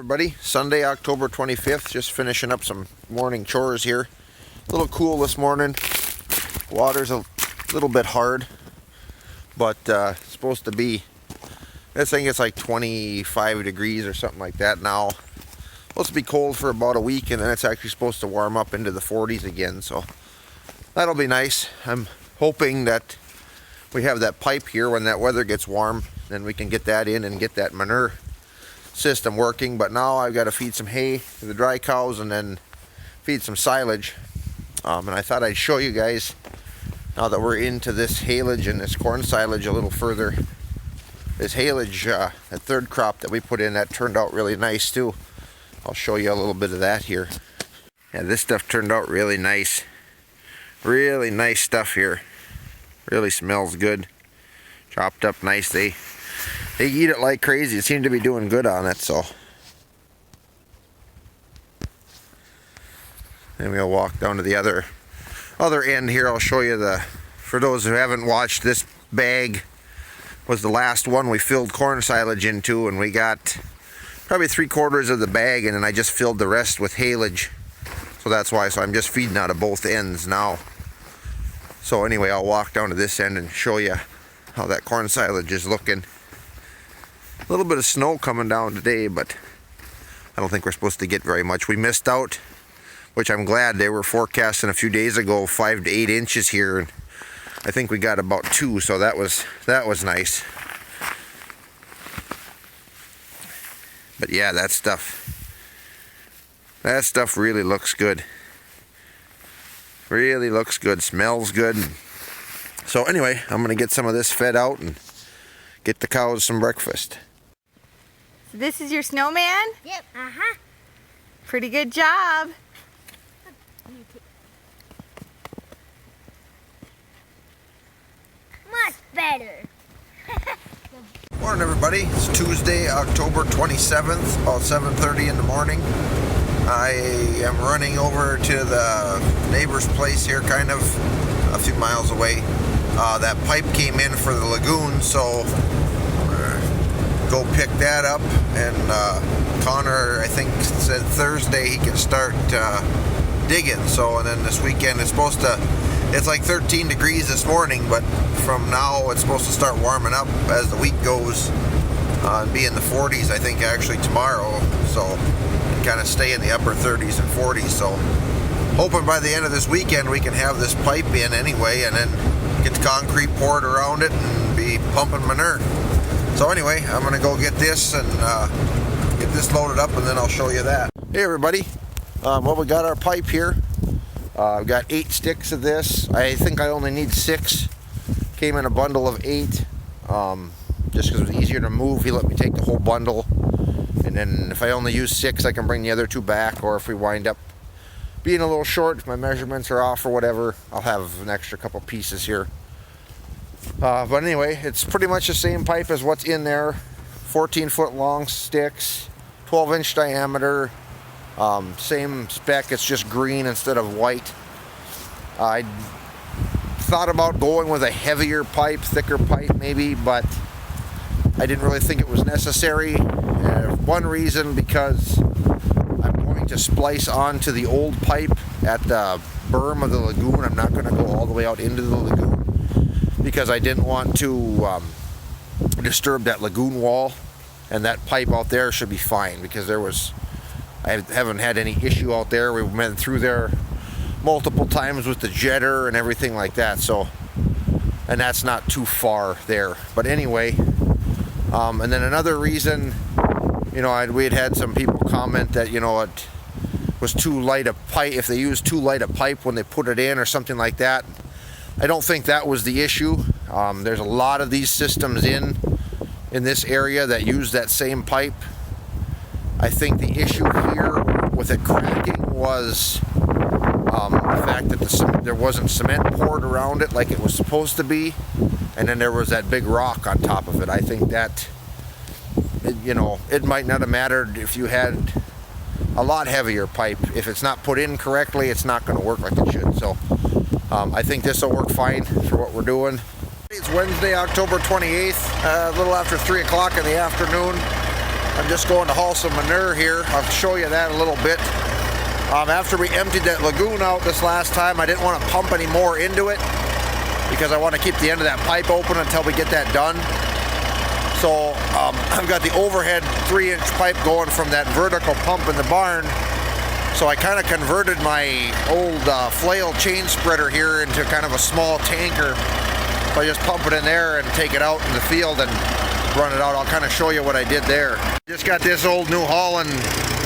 Everybody, Sunday, October 25th, just finishing up some morning chores here. A little cool this morning. Water's a little bit hard, but it's supposed to be, I think it's like 25 degrees or something like that now. Supposed to be cold for about a week, and then it's actually supposed to warm up into the 40s again, so that'll be nice. I'm hoping that we have that pipe here when that weather gets warm, then we can get that in and get that manure system working. But now I've got to feed some hay to the dry cows and then feed some silage. And I thought I'd show you guys, now that we're into this haylage and this corn silage a little further, this haylage, that third crop that we put in, that turned out really nice too. I'll show you a little bit of that here. Yeah, this stuff turned out really nice. Really nice stuff here. Really smells good. Chopped up nice. They eat it like crazy. It seemed to be doing good on it, so. Then we'll walk down to the other end here. I'll show you for those who haven't watched, this bag was the last one we filled corn silage into, and we got probably 3/4 of the bag, and then I just filled the rest with haylage. So that's why, so I'm just feeding out of both ends now. So anyway, I'll walk down to this end and show you how that corn silage is looking. A little bit of snow coming down today, but I don't think we're supposed to get very much. We missed out, which I'm glad. They were forecasting a few days ago 5 to 8 inches here, and I think we got about 2, so that was nice. But yeah, that stuff really looks good. Really looks good, smells good. So anyway, I'm gonna get some of this fed out and get the cows some breakfast. So this is your snowman? Yep. Pretty good job. Much better. Morning everybody, it's Tuesday, October 27th, about 7:30 in the morning. I am running over to the neighbor's place here, kind of a few miles away. That pipe came in for the lagoon, so I'm gonna go pick that up. And Connor, I think, said Thursday he can start digging. So, and then this weekend it's supposed to, it's like 13 degrees this morning, but from now it's supposed to start warming up as the week goes, and be in the 40s, I think, actually tomorrow. So kind of stay in the upper 30s and 40s. So hoping by the end of this weekend we can have this pipe in anyway, and then get the concrete poured around it and be pumping manure. So anyway, I'm gonna go get this and get this loaded up, and then I'll show you that. Hey everybody, well, we got our pipe here. I've got 8 sticks of this. I think I only need 6. Came in a bundle of 8, just because it was easier to move. He let me take the whole bundle. And then if I only use 6, I can bring the other 2 back, or if we wind up being a little short, if my measurements are off or whatever, I'll have an extra couple pieces here. But anyway, it's pretty much the same pipe as what's in there. 14-foot long sticks, 12-inch diameter, same spec, it's just green instead of white. I thought about going with a heavier pipe, thicker pipe maybe, but I didn't really think it was necessary. One reason, because I'm going to splice onto the old pipe at the berm of the lagoon. I'm not going to go all the way out into the lagoon because I didn't want to disturb that lagoon wall, and that pipe out there should be fine, because I haven't had any issue out there. We went through there multiple times with the jetter and everything like that, so, and that's not too far there. But anyway, and then another reason, you know, we had some people comment that, you know, it was too light a pipe, if they used too light a pipe when they put it in or something like that. I don't think that was the issue. There's a lot of these systems in this area that use that same pipe. I think the issue here with it cracking was the fact that there wasn't cement poured around it like it was supposed to be, and then there was that big rock on top of it. I think that, you know, it might not have mattered if you had a lot heavier pipe. If it's not put in correctly, it's not going to work like it should. So I think this will work fine for what we're doing. It's Wednesday, October 28th, a little after 3 o'clock in the afternoon. I'm just going to haul some manure here. I'll show you that a little bit. After we emptied that lagoon out this last time, I didn't want to pump any more into it because I want to keep the end of that pipe open until we get that done. So I've got the overhead 3-inch pipe going from that vertical pump in the barn. So I kind of converted my old flail chain spreader here into kind of a small tanker. So I just pump it in there and take it out in the field and run it out. I'll kind of show you what I did there. Just got this old New Holland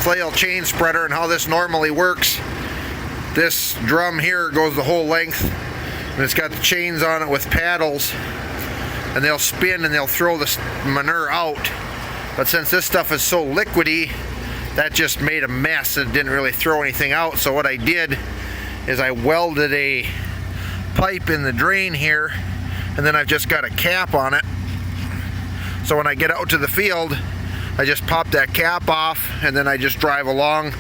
flail chain spreader, and how this normally works. This drum here goes the whole length, and it's got the chains on it with paddles, and they'll spin and they'll throw the manure out. But since this stuff is so liquidy, that just made a mess and didn't really throw anything out. So what I did is I welded a pipe in the drain here, and then I've just got a cap on it. So when I get out to the field, I just pop that cap off, and then I just drive along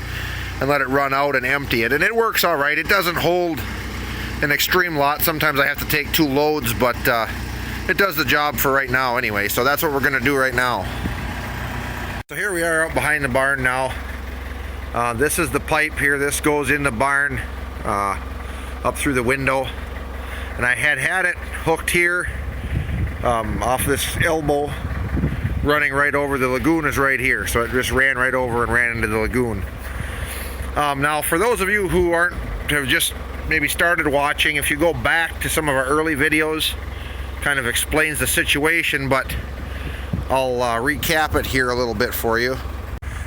and let it run out and empty it. And it works all right. It doesn't hold an extreme lot. Sometimes I have to take 2 loads, but it does the job for right now anyway. So that's what we're gonna do right now. So here we are out behind the barn now. This is the pipe here. This goes in the barn up through the window. And I had it hooked here off this elbow, running right over. The lagoon is right here, so it just ran right over and ran into the lagoon. Now for those of you who have just maybe started watching, if you go back to some of our early videos, kind of explains the situation, but I'll recap it here a little bit for you.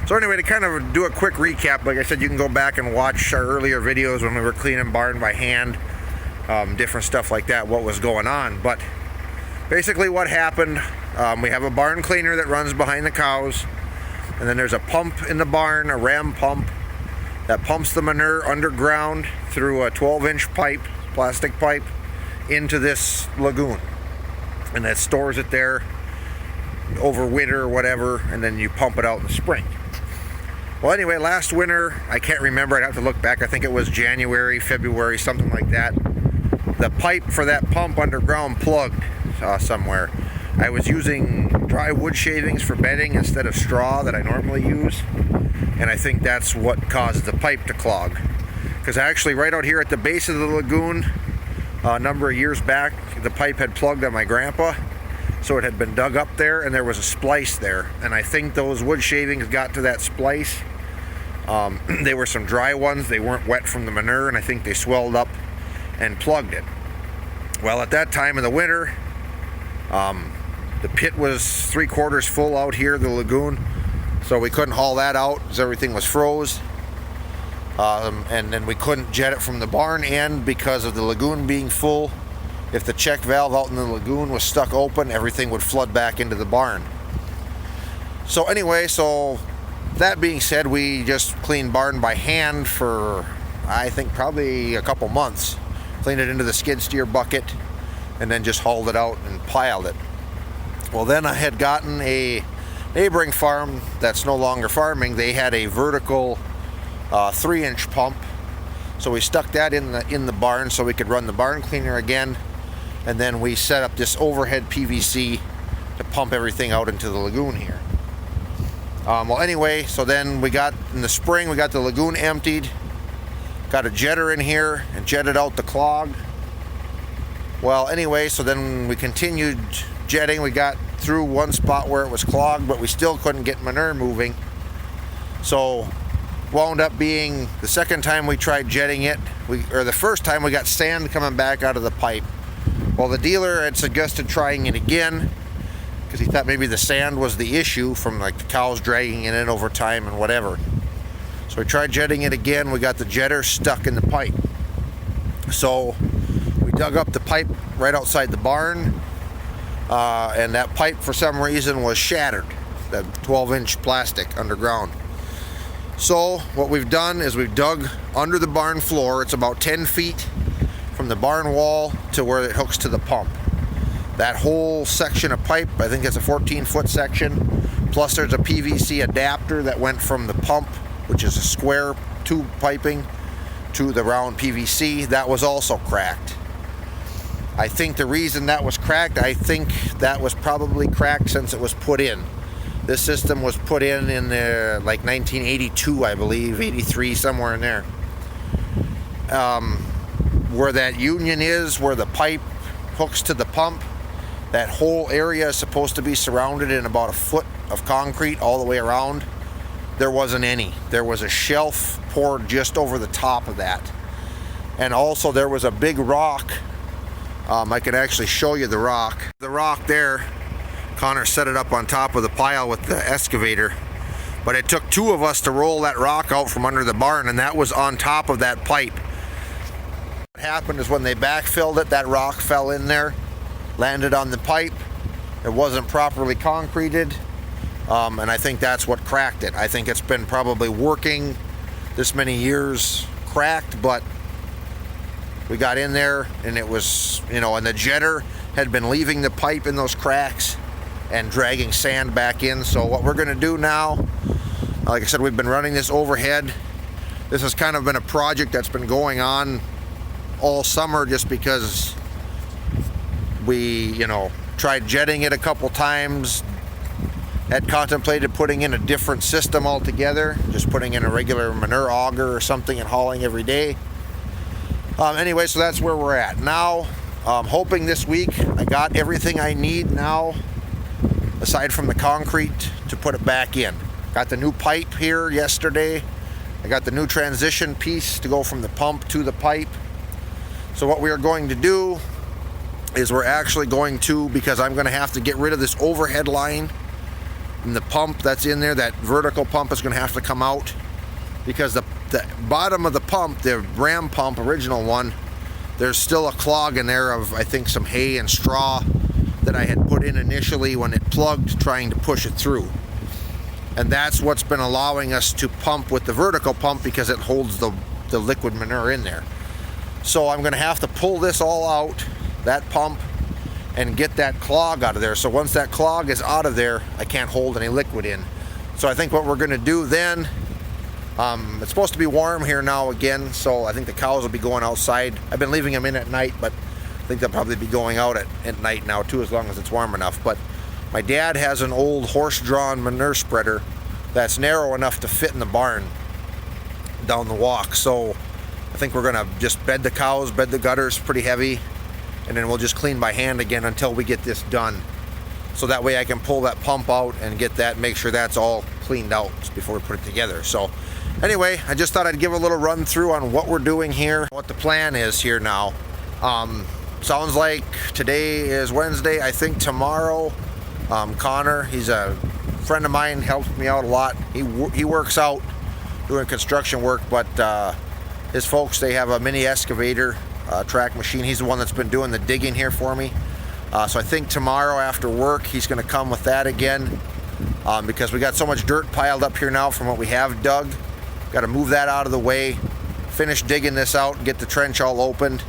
So anyway, to kind of do a quick recap, like I said, you can go back and watch our earlier videos when we were cleaning barn by hand, different stuff like that, what was going on. But basically what happened, we have a barn cleaner that runs behind the cows, and then there's a pump in the barn, a ram pump, that pumps the manure underground through a 12-inch pipe, plastic pipe, into this lagoon. And that stores it there over winter or whatever, and then you pump it out in the spring. Well, anyway, last winter, I can't remember, I'd have to look back, I think it was January, February, something like that. The pipe for that pump underground plugged somewhere. I was using dry wood shavings for bedding instead of straw that I normally use, and I think that's what caused the pipe to clog. Because actually right out here at the base of the lagoon, a number of years back, the pipe had plugged on my grandpa, so it had been dug up there and there was a splice there, and I think those wood shavings got to that splice. They were some dry ones, they weren't wet from the manure, and I think they swelled up and plugged it. Well, at that time in the winter, the pit was 3/4 full out here, the lagoon, so we couldn't haul that out because everything was froze. And then we couldn't jet it from the barn end because of the lagoon being full. If the check valve out in the lagoon was stuck open, everything would flood back into the barn. So anyway, so that being said, we just cleaned barn by hand for, I think, probably a couple months. Cleaned it into the skid steer bucket and then just hauled it out and piled it. Well, then I had gotten a neighboring farm that's no longer farming. They had a vertical 3-inch pump, so we stuck that in the barn so we could run the barn cleaner again, and then we set up this overhead PVC to pump everything out into the lagoon here. Well, anyway, so then we got, in the spring, we got the lagoon emptied, got a jetter in here and jetted out the clog. Well, anyway, so then we continued jetting. We got through one spot where it was clogged, but we still couldn't get manure moving. So wound up being the second time we tried jetting it, or the first time we got sand coming back out of the pipe. Well, the dealer had suggested trying it again because he thought maybe the sand was the issue from like the cows dragging it in over time and whatever. So we tried jetting it again. We got the jetter stuck in the pipe. So we dug up the pipe right outside the barn, and that pipe for some reason was shattered, that 12-inch plastic underground. So what we've done is we've dug under the barn floor. It's about 10 feet from the barn wall to where it hooks to the pump. That whole section of pipe, I think it's a 14-foot section, plus there's a PVC adapter that went from the pump, which is a square tube piping, to the round PVC. That was also cracked. I think the reason that was cracked, I think that was probably cracked since it was put in. This system was put in the, like 1982, I believe, 83, somewhere in there. Where that union is, where the pipe hooks to the pump, that whole area is supposed to be surrounded in about a foot of concrete all the way around. There wasn't any. There was a shelf poured just over the top of that. And also there was a big rock. I can actually show you the rock. The rock there, Connor set it up on top of the pile with the excavator. But it took two of us to roll that rock out from under the barn, and that was on top of that pipe. What happened is when they backfilled it, that rock fell in there, landed on the pipe. It wasn't properly concreted, and I think that's what cracked it. I think it's been probably working this many years cracked, but we got in there and it was, and the jetter had been leaving the pipe in those cracks and dragging sand back in. So what we're going to do now, like I said, we've been running this overhead. This has kind of been a project that's been going on all summer just because we, tried jetting it a couple times, had contemplated putting in a different system altogether, just putting in a regular manure auger or something and hauling every day. Anyway, so that's where we're at now. Hoping this week I got everything I need now, aside from the concrete, to put it back in. Got the new pipe here yesterday. I got the new transition piece to go from the pump to the pipe. So what we are going to do is we're actually going to, because I'm going to have to get rid of this overhead line, and the pump that's in there, that vertical pump, is going to have to come out, because the bottom of the pump, the ram pump, original one, there's still a clog in there of, I think, some hay and straw that I had put in initially when it plugged, trying to push it through. And that's what's been allowing us to pump with the vertical pump, because it holds the liquid manure in there. So I'm going to have to pull this all out, that pump, and get that clog out of there. So once that clog is out of there, I can't hold any liquid in. So I think what we're going to do then, it's supposed to be warm here now again, so I think the cows will be going outside. I've been leaving them in at night, but I think they'll probably be going out at night now too, as long as it's warm enough. But my dad has an old horse-drawn manure spreader that's narrow enough to fit in the barn down the walk. So I think we're gonna just bed the cows, bed the gutters pretty heavy, and then we'll just clean by hand again until we get this done. So that way I can pull that pump out and get that, make sure that's all cleaned out before we put it together. So anyway, I just thought I'd give a little run through on what we're doing here, what the plan is here now. Sounds like today is Wednesday. I think tomorrow, Connor, he's a friend of mine, helps me out a lot. He works out doing construction work, but his folks, they have a mini excavator track machine. He's the one that's been doing the digging here for me. So I think tomorrow after work, he's going to come with that again, because we got so much dirt piled up here now from what we have dug. Got to move that out of the way, finish digging this out, get the trench all opened.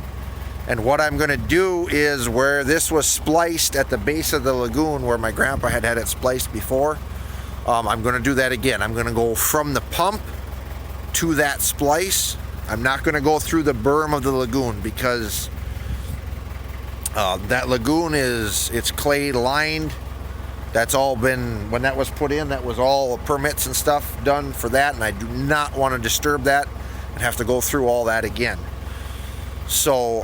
And what I'm going to do is, where this was spliced at the base of the lagoon, where my grandpa had it spliced before, I'm going to do that again. I'm going to go from the pump to that splice. I'm not going to go through the berm of the lagoon, because that lagoon it's clay lined. That's all been, when that was put in, that was all permits and stuff done for that, and I do not want to disturb that and have to go through all that again. So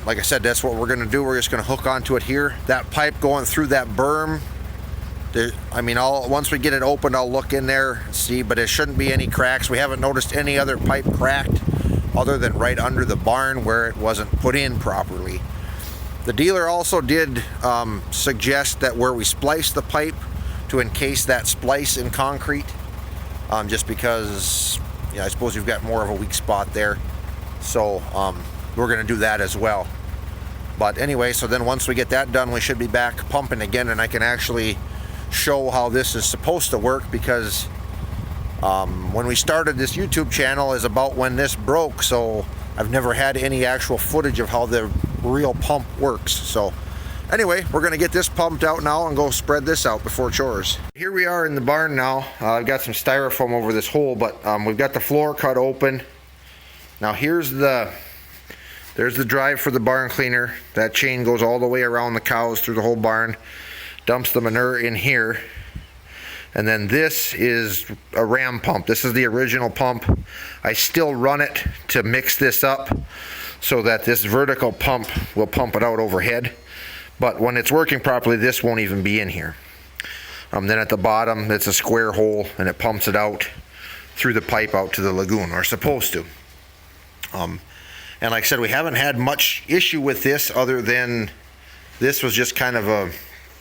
like I said, that's what we're going to do. We're just going to hook onto it here. That pipe going through that berm, once we get it opened, I'll look in there and see, but it shouldn't be any cracks. We haven't noticed any other pipe cracked other than right under the barn where it wasn't put in properly. The dealer also did suggest that where we splice the pipe, to encase that splice in concrete, just because, I suppose you've got more of a weak spot there. So we're going to do that as well. But anyway, so then once we get that done, we should be back pumping again, and I can actually show how this is supposed to work, because when we started this YouTube channel is about when this broke, so I've never had any actual footage of how the real pump works. So anyway, we're going to get this pumped out now and go spread this out before chores. Here we are in the barn now. I've got some styrofoam over this hole, but we've got the floor cut open. Now there's the drive for the barn cleaner. That chain goes all the way around the cows through the whole barn, dumps the manure in here. And then this is a ram pump. This is the original pump. I still run it to mix this up so that this vertical pump will pump it out overhead. But when it's working properly, this won't even be in here. Then at the bottom, it's a square hole, and it pumps it out through the pipe out to the lagoon, or supposed to. And like I said, we haven't had much issue with this other than this was just kind of a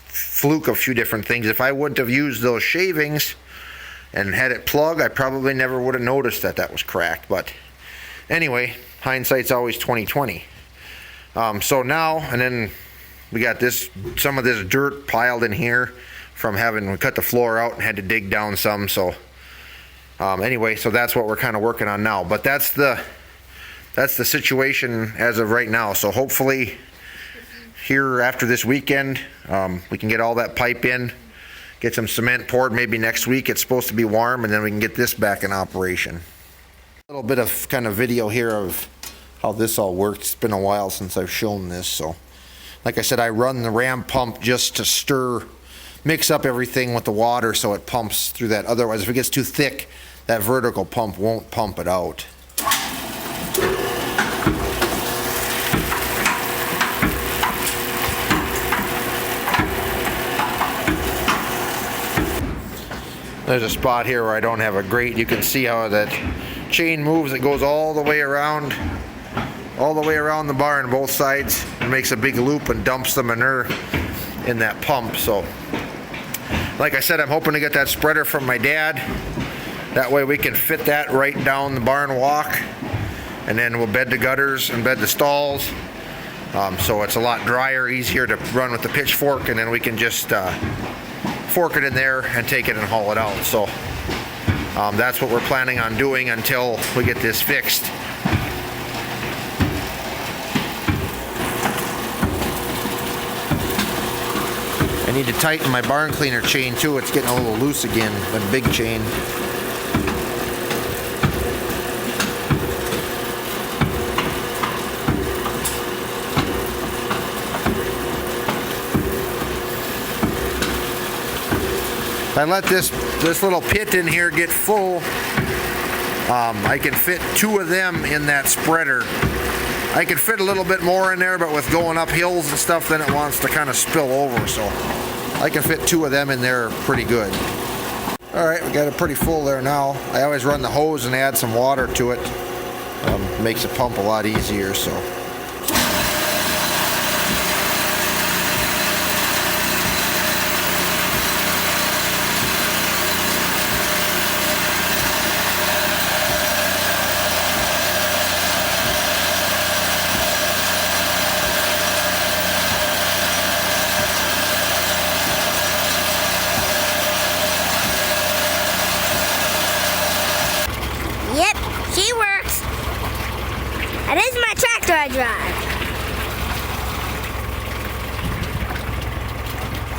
fluke of a few different things. If I wouldn't have used those shavings and had it plug, I probably never would have noticed that that was cracked. But anyway, hindsight's always 20/20. So now, and then we got this, some of this dirt piled in here from having we cut the floor out and had to dig down some. So anyway, so that's what we're kind of working on now. But that's the situation as of right now. So hopefully here after this weekend, we can get all that pipe in, get some cement poured. Maybe next week it's supposed to be warm, and then we can get this back in operation. A little bit of kind of video here of how this all works. It's been a while since I've shown this. So like I said, I run the ram pump just to mix up everything with the water so it pumps through that. Otherwise, if it gets too thick, that vertical pump won't pump it out. There's a spot here where I don't have a grate. You can see how that chain moves. It goes all the way around the barn, both sides, and makes a big loop and dumps the manure in that pump. So like I said, I'm hoping to get that spreader from my dad. That way we can fit that right down the barn walk, and then we'll bed the gutters and bed the stalls. So it's a lot drier, easier to run with the pitchfork, and then we can just fork it in there and take it and haul it out. So that's what we're planning on doing until we get this fixed. I need to tighten my barn cleaner chain too. It's getting a little loose again, the big chain. If I let this little pit in here get full, I can fit 2 of them in that spreader. I could fit a little bit more in there, but with going up hills and stuff, then it wants to kind of spill over. So I can fit 2 of them in there pretty good. All right, we got it pretty full there now. I always run the hose and add some water to it. Makes it pump a lot easier. So. Yep, she works. That is my tractor I drive.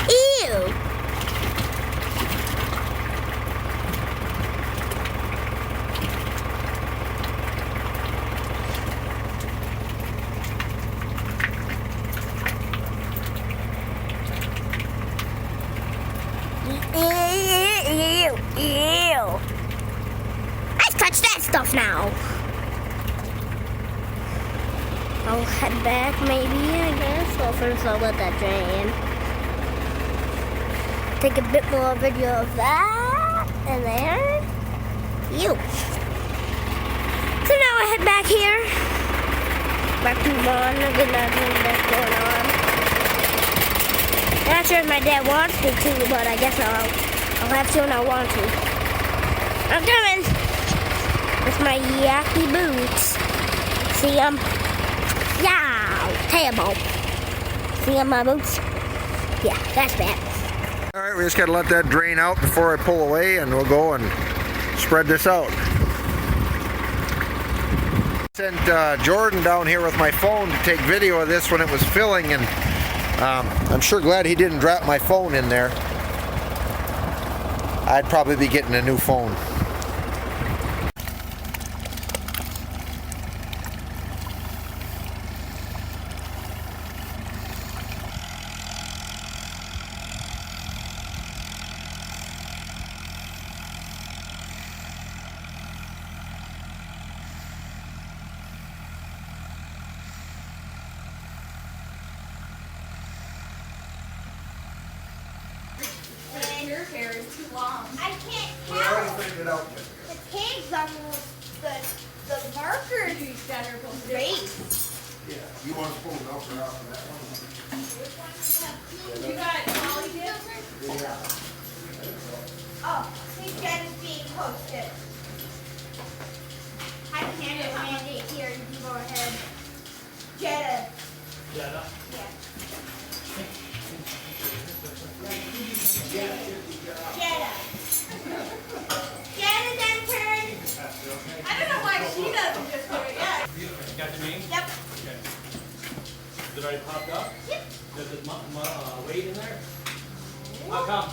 Ew. Ew. Let's touch that stuff now. I'll head back maybe, I guess. Well, first I'll let that drain. Take a bit more video of that. And there. Ew. So now I head back here. Back to the barn. I get nothing that's going on. Not sure if my dad wants me to, but I guess I'll have to and I want to. I'm coming with my yucky boots. See them? Yeah, terrible. See them, my boots? Yeah, that's bad. All right, we just got to let that drain out before I pull away, and we'll go and spread this out. Sent Jordan down here with my phone to take video of this when it was filling, and I'm sure glad he didn't drop my phone in there. I'd probably be getting a new phone. dirt hair is too long. I can't We already tell. figured it out. The pigs on the markers These that are both great. Yeah. You want to pull the milker out for that one? You got Molly dip? Yeah. Oh, see, Jen is being posted. I can handle it, Mandy. Here, you can go ahead. Jetta. Jetta? Yeah. Jetta's entered. I don't know why she doesn't just do it yet. You got your name? Yep. Okay. Is it already popped up? Yep. Does it wait in there? How come?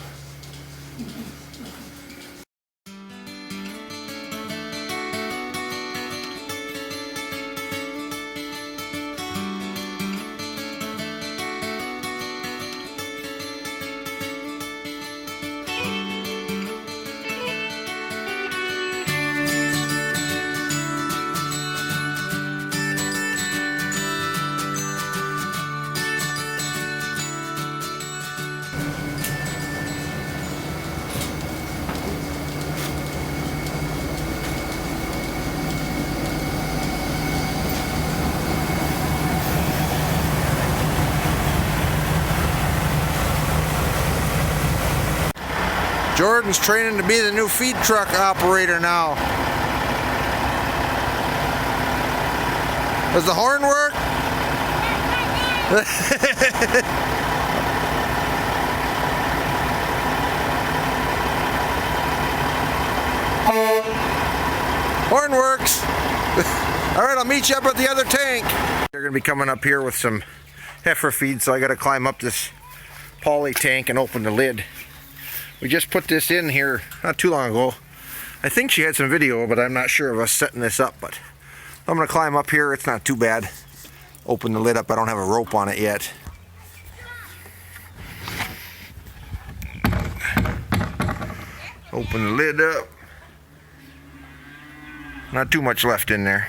Jordan's training to be the new feed truck operator now. Does the horn work? Horn works. All right, I'll meet you up at the other tank. They're gonna be coming up here with some heifer feed, so I gotta climb up this poly tank and open the lid. We just put this in here not too long ago. I think she had some video, but I'm not sure of us setting this up. But I'm gonna climb up here. It's not too bad. Open the lid up. I don't have a rope on it yet. Open the lid up. Not too much left in there.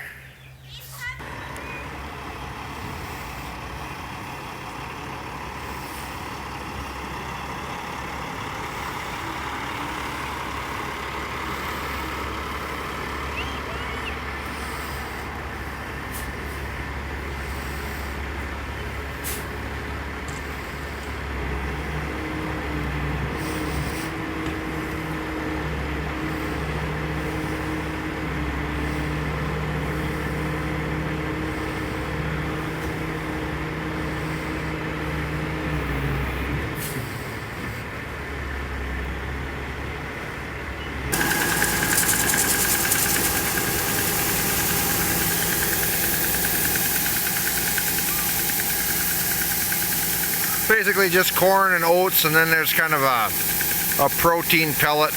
Basically just corn and oats, and then there's kind of a protein pellet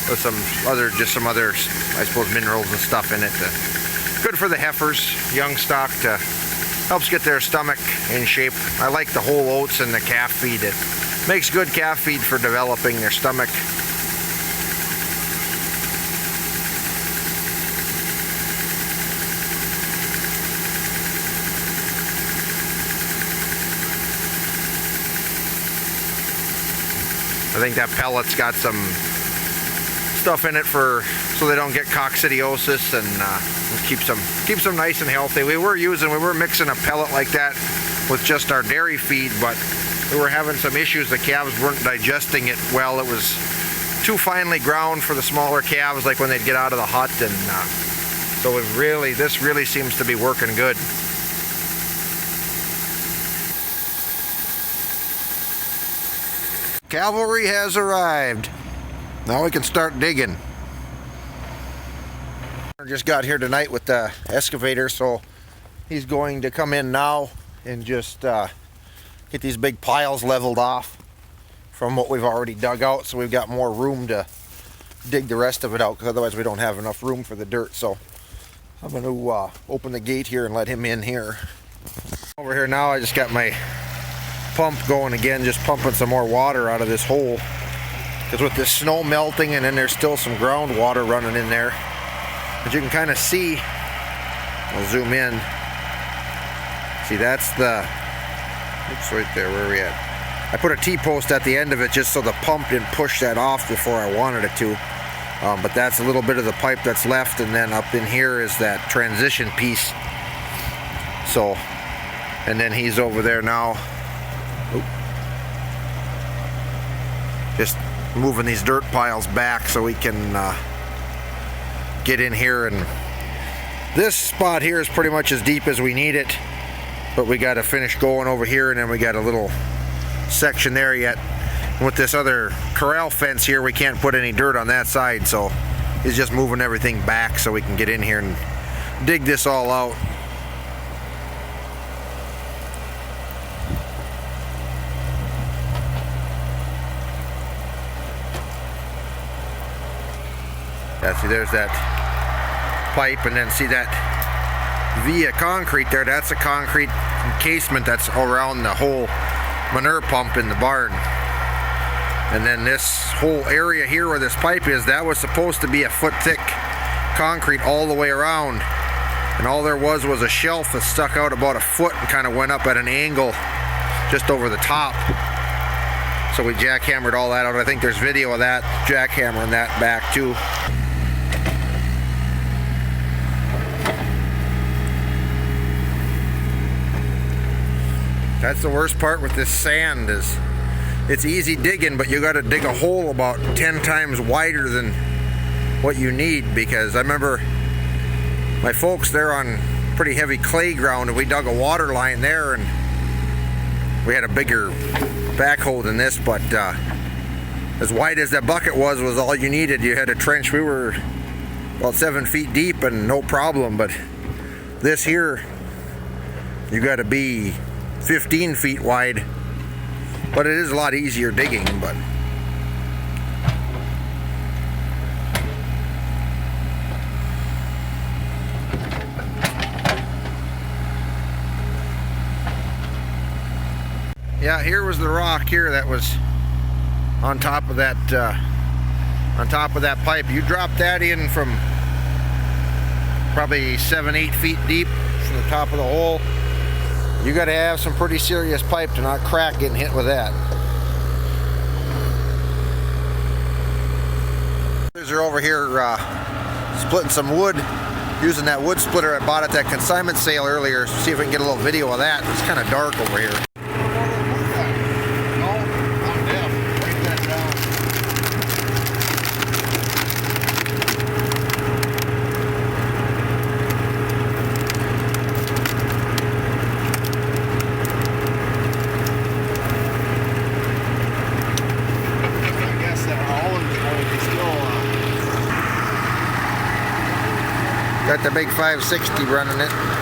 with some other I suppose minerals and stuff in it. Good for the heifers, young stock, to helps get their stomach in shape. I like the whole oats and the calf feed. It makes good calf feed for developing their stomach. I think that pellet's got some stuff in it so they don't get coccidiosis and keeps them nice and healthy. We were mixing a pellet like that with just our dairy feed, but we were having some issues. The calves weren't digesting it well. It was too finely ground for the smaller calves, like when they'd get out of the hut, and so this really seems to be working good. Cavalry has arrived. Now we can start digging. Just got here tonight with the excavator, so he's going to come in now and just get these big piles leveled off from what we've already dug out, so we've got more room to dig the rest of it out, because otherwise we don't have enough room for the dirt. So I'm going to open the gate here and let him in here. Over here now, I just got my pump going again, just pumping some more water out of this hole, because with this snow melting and then there's still some groundwater running in there. As you can kind of see, I'll zoom in. See, that's the, oops, right there, where are we at? I put a T-post at the end of it just so the pump didn't push that off before I wanted it to. But that's a little bit of the pipe that's left, and then up in here is that transition piece. So, and then he's over there now. Oop. Just moving these dirt piles back so we can get in here. And this spot here is pretty much as deep as we need it, but we got to finish going over here, and then we got a little section there yet. With this other corral fence here, we can't put any dirt on that side, so he's just moving everything back so we can get in here and dig this all out. Yeah, see, there's that pipe, and then see that via concrete there, that's a concrete encasement that's around the whole manure pump in the barn. And then this whole area here where this pipe is, that was supposed to be a foot thick concrete all the way around, and all there was a shelf that stuck out about a foot and kind of went up at an angle just over the top. So we jackhammered all that out. I think there's video of that jackhammering that back too. That's the worst part with this sand, is it's easy digging, but you got to dig a hole about 10 times wider than what you need, because I remember my folks, they're on pretty heavy clay ground, and we dug a water line there, and we had a bigger backhoe than this, but as wide as that bucket was all you needed. You had a trench. We were about 7 feet deep and no problem, but this here, you got to be 15 feet wide, but it is a lot easier digging. But yeah, here was the rock here that was on top of that pipe. You drop that in from probably 7-8 feet deep from the top of the hole. You got to have some pretty serious pipe to not crack getting hit with that. They're over here splitting some wood, using that wood splitter I bought at that consignment sale earlier. See if we can get a little video of that. It's kind of dark over here. Got the big 560 running it.